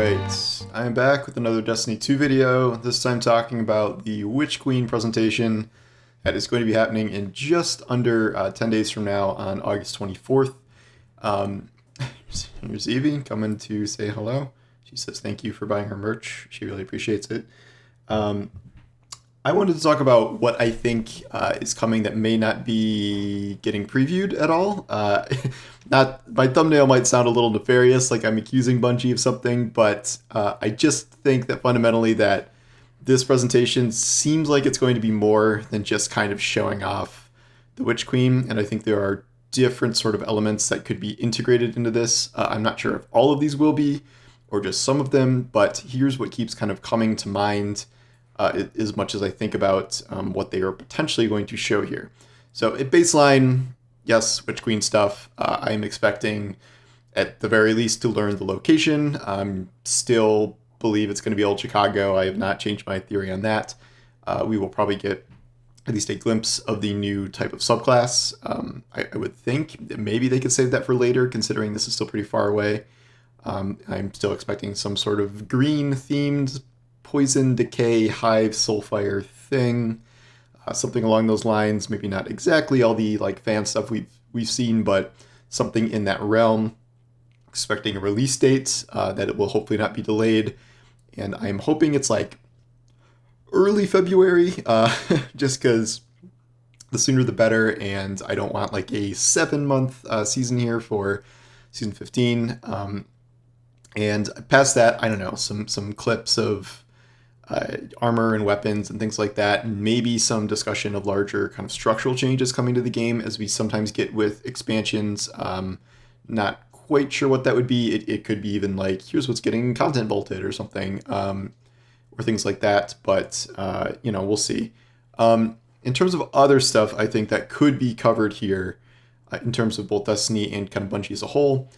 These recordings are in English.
Alright, I'm back with another Destiny 2 video, this time talking about the Witch Queen presentation that is going to be happening in just under 10 days from now on August 24th. Here's Evie coming to say hello. She says thank you for buying her merch. She really appreciates it. I wanted to talk about what I think is coming that may not be getting previewed at all. My thumbnail might sound a little nefarious, like I'm accusing Bungie of something, but I just think that fundamentally that this presentation seems like it's going to be more than just kind of showing off the Witch Queen, and I think there are different sort of elements that could be integrated into this. I'm not sure if all of these will be, or just some of them, but here's what keeps kind of coming to mind as much as I think about what they are potentially going to show here. So at baseline, yes, Witch Queen stuff. I'm expecting at the very least to learn the location. Still believe it's going to be Old Chicago. I have not changed my theory on that. We will probably get at least a glimpse of the new type of subclass. I would think that maybe they could save that for later, considering this is still pretty far away. I'm still expecting some sort of green-themed poison, decay, hive, soulfire thing. Something along those lines. Maybe not exactly all the like fan stuff we've seen, but something in that realm. Expecting a release date that it will hopefully not be delayed, and I'm hoping it's like early February, just because the sooner the better, and I don't want like a 7-month season here for season 15. And past that, I don't know, some clips of armor and weapons and things like that, and maybe some discussion of larger kind of structural changes coming to the game as we sometimes get with expansions. Not quite sure what that would be. It could be even like, here's what's getting content bolted or something, or things like that, but we'll see. In terms of other stuff, I think that could be covered here in terms of both Destiny and kind of Bungie as a whole.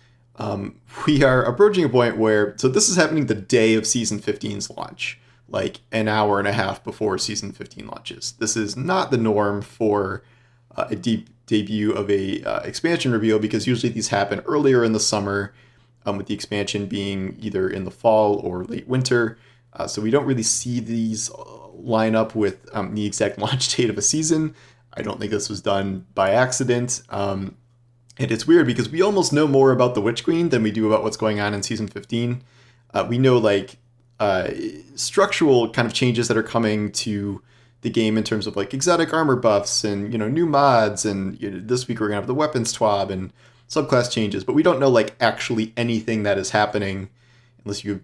We are approaching a point where, so this is happening the day of Season 15's launch, like an hour and a half before Season 15 launches. This is not the norm for a deep debut of a expansion reveal, because usually these happen earlier in the summer, with the expansion being either in the fall or late winter. So we don't really see these line up with the exact launch date of a season. I don't think this was done by accident. And it's weird because we almost know more about the Witch Queen than we do about what's going on in Season 15. We know like structural kind of changes that are coming to the game in terms of like exotic armor buffs and new mods, and this week we're gonna have the weapons TWAB and subclass changes, but we don't know like actually anything that is happening unless you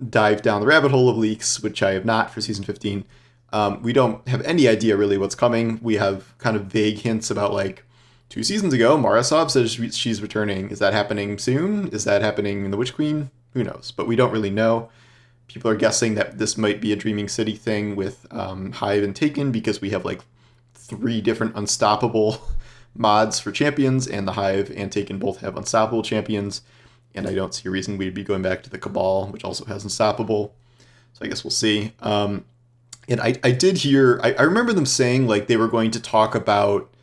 dive down the rabbit hole of leaks, which I have not for Season 15. We don't have any idea really what's coming. We have kind of vague hints about like 2 seasons ago, Marasov says she's returning. Is that happening soon? Is that happening in the Witch Queen? Who knows? But we don't really know. People are guessing that this might be a Dreaming City thing with Hive and Taken, because we have like 3 different unstoppable mods for champions, and the Hive and Taken both have unstoppable champions, and I don't see a reason we'd be going back to the Cabal, which also has unstoppable. So I guess we'll see. And I did hear, I remember them saying like they were going to talk about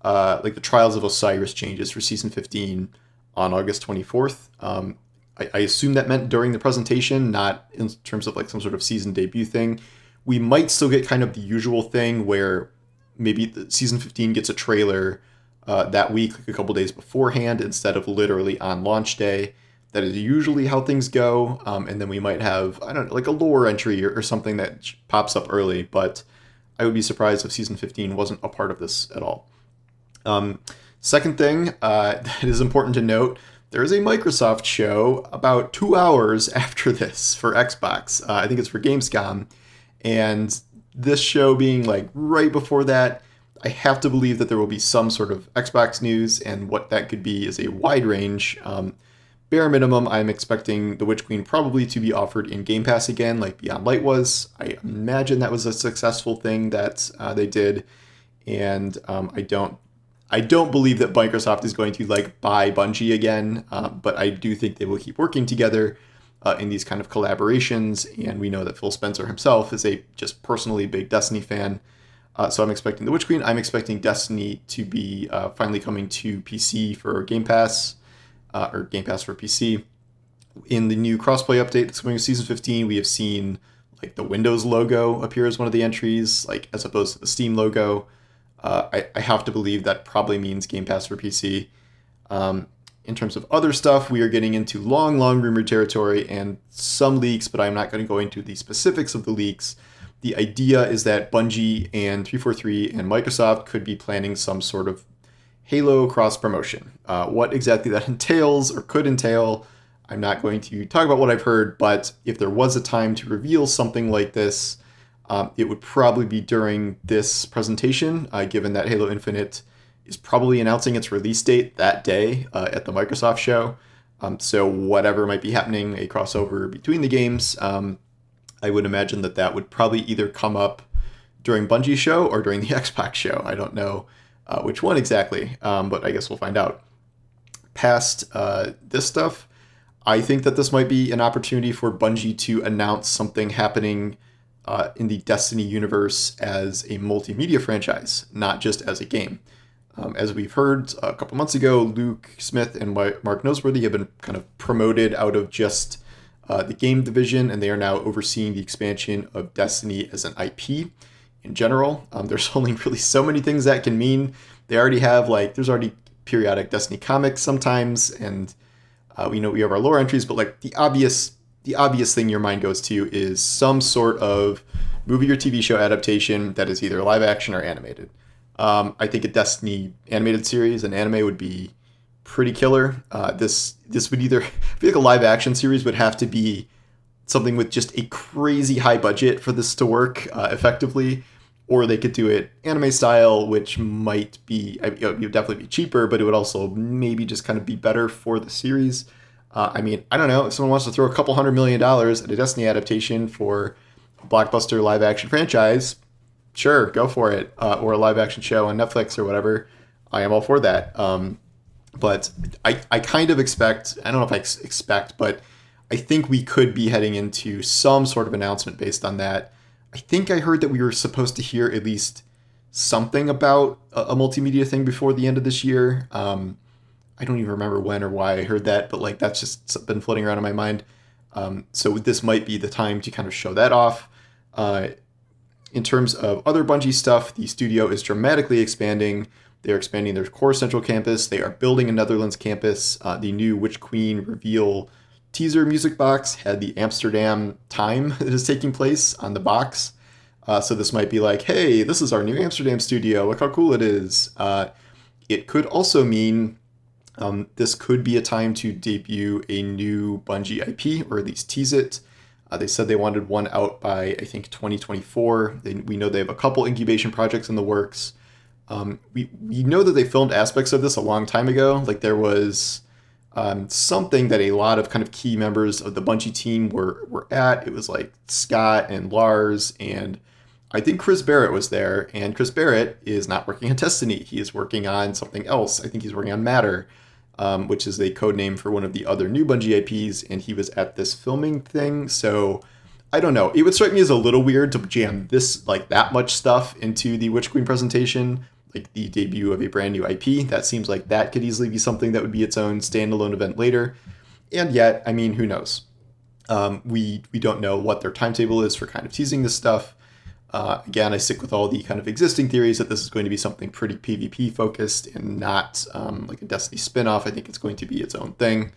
like the Trials of Osiris changes for Season 15 on August 24th. I assume that meant during the presentation, not in terms of like some sort of season debut thing. We might still get kind of the usual thing where maybe the Season 15 gets a trailer that week, like a couple days beforehand, instead of literally on launch day. That is usually how things go. And then we might have, I don't know, like a lore entry or something that pops up early, but I would be surprised if Season 15 wasn't a part of this at all. Second thing that is important to note, there is a Microsoft show about 2 hours after this for Xbox. I think it's for Gamescom. And this show being like right before that, I have to believe that there will be some sort of Xbox news, and what that could be is a wide range. Bare minimum, I'm expecting the Witch Queen probably to be offered in Game Pass again, like Beyond Light was. I imagine that was a successful thing that they did. And I don't believe that Microsoft is going to like buy Bungie again, but I do think they will keep working together in these kind of collaborations. And we know that Phil Spencer himself is a just personally big Destiny fan. So I'm expecting the Witch Queen. I'm expecting Destiny to be finally coming to PC for Game Pass, or Game Pass for PC. In the new crossplay update that's coming with Season 15, we have seen like the Windows logo appear as one of the entries, like as opposed to the Steam logo. I have to believe that probably means Game Pass for PC. In terms of other stuff, we are getting into long rumored territory and some leaks, but I'm not going to go into the specifics of the leaks. The idea is that Bungie and 343 and Microsoft could be planning some sort of Halo cross promotion. What exactly that entails or could entail, I'm not going to talk about what I've heard, but if there was a time to reveal something like this, it would probably be during this presentation, given that Halo Infinite is probably announcing its release date that day at the Microsoft show. So whatever might be happening, a crossover between the games, I would imagine that would probably either come up during Bungie's show or during the Xbox show. I don't know which one exactly, but I guess we'll find out. Past this stuff, I think that this might be an opportunity for Bungie to announce something happening in the Destiny universe as a multimedia franchise, not just as a game. As we've heard a couple months ago, Luke Smith and Mark Noseworthy have been kind of promoted out of just the game division, and they are now overseeing the expansion of Destiny as an IP in general. There's only really so many things that can mean. They already have, there's already periodic Destiny comics sometimes, and we have our lore entries, but like the obvious thing your mind goes to is some sort of movie or TV show adaptation that is either live action or animated. I think a Destiny animated series, an anime, would be pretty killer. This would either, I feel like a live action series would have to be something with just a crazy high budget for this to work effectively, or they could do it anime style, which might be, it would definitely be cheaper, but it would also maybe just kind of be better for the series. I don't know, if someone wants to throw a couple $100 million at a Destiny adaptation for a blockbuster live action franchise, sure, go for it. Or a live action show on Netflix or whatever. I am all for that. But I kind of expect, I don't know if I expect, but I think we could be heading into some sort of announcement based on that. I think I heard that we were supposed to hear at least something about a multimedia thing before the end of this year. I don't even remember when or why I heard that, but that's just been floating around in my mind. So this might be the time to kind of show that off. In terms of other Bungie stuff, the studio is dramatically expanding. They're expanding their core central campus. They are building a Netherlands campus. The new Witch Queen reveal teaser music box had the Amsterdam time that is taking place on the box. So this might be like, hey, this is our new Amsterdam studio. Look how cool it is. It could also mean this could be a time to debut a new Bungie IP, or at least tease it. They said they wanted one out by, I think, 2024. We know they have a couple incubation projects in the works. We know that they filmed aspects of this a long time ago. There was something that a lot of kind of key members of the Bungie team were at. It was like Scott and Lars, and I think Chris Barrett was there. And Chris Barrett is not working on Destiny. He is working on something else. I think he's working on Matter, which is a code name for one of the other new Bungie IPs, and he was at this filming thing. So I don't know. It would strike me as a little weird to jam this, that much stuff into the Witch Queen presentation, the debut of a brand new IP. That seems like that could easily be something that would be its own standalone event later. And yet, who knows? We don't know what their timetable is for kind of teasing this stuff. Again, I stick with all the kind of existing theories that this is going to be something pretty PvP focused and not like a Destiny spinoff. I think it's going to be its own thing.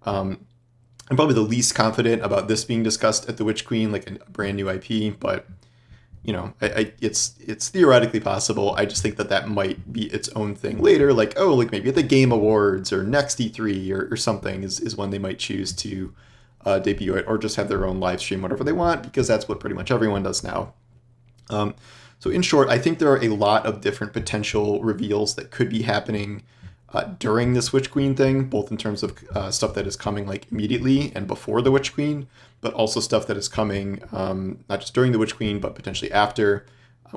I'm probably the least confident about this being discussed at the Witch Queen, like a brand new IP, but it's theoretically possible. I just think that might be its own thing later, maybe at the Game Awards or next E3 or something is when they might choose to debut it, or just have their own live stream, whatever they want, because that's what pretty much everyone does now. So in short, I think there are a lot of different potential reveals that could be happening during this Witch Queen thing, both in terms of stuff that is coming immediately and before the Witch Queen, but also stuff that is coming not just during the Witch Queen, but potentially after.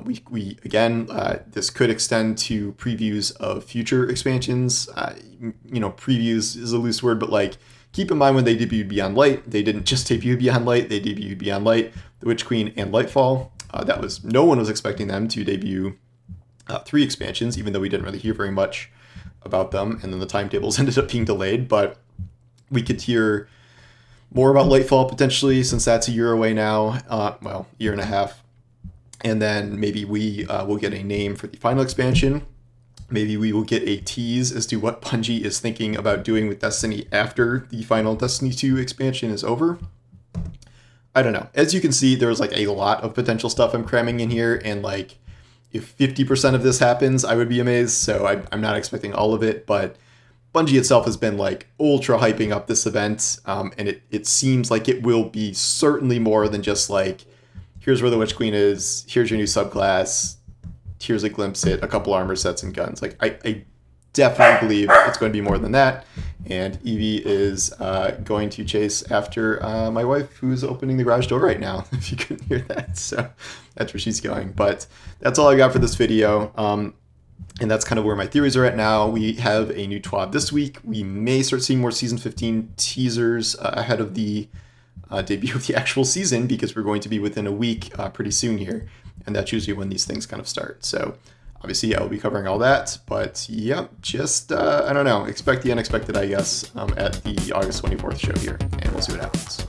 We again, this could extend to previews of future expansions. Previews is a loose word, but keep in mind when they debuted Beyond Light, they didn't just debut Beyond Light, they debuted Beyond Light, the Witch Queen, and Lightfall. No one was expecting them to debut 3 expansions, even though we didn't really hear very much about them, and then the timetables ended up being delayed. But we could hear more about Lightfall potentially, since that's a year away now. Well, year and a half. And then maybe we will get a name for the final expansion. Maybe we will get a tease as to what Bungie is thinking about doing with Destiny after the final Destiny 2 expansion is over. I don't know. As you can see, there's like a lot of potential stuff I'm cramming in here, and like if 50% of this happens, I would be amazed. So I'm not expecting all of it, but Bungie itself has been like ultra hyping up this event, and it seems like it will be certainly more than just like, here's where the Witch Queen is, here's your new subclass, here's a glimpse at a couple armor sets and guns. Like I definitely believe it's going to be more than that. And Evie is going to chase after my wife, who's opening the garage door right now, if you couldn't hear that. So that's where she's going. But that's all I got for this video. And that's kind of where my theories are at now. We have a new TWAB this week. We may start seeing more Season 15 teasers ahead of the debut of the actual season, because we're going to be within a week pretty soon here. And that's usually when these things kind of start. So obviously I will be covering all that. But yeah, just, I don't know, expect the unexpected, I guess, at the August 24th show here. And we'll see what happens.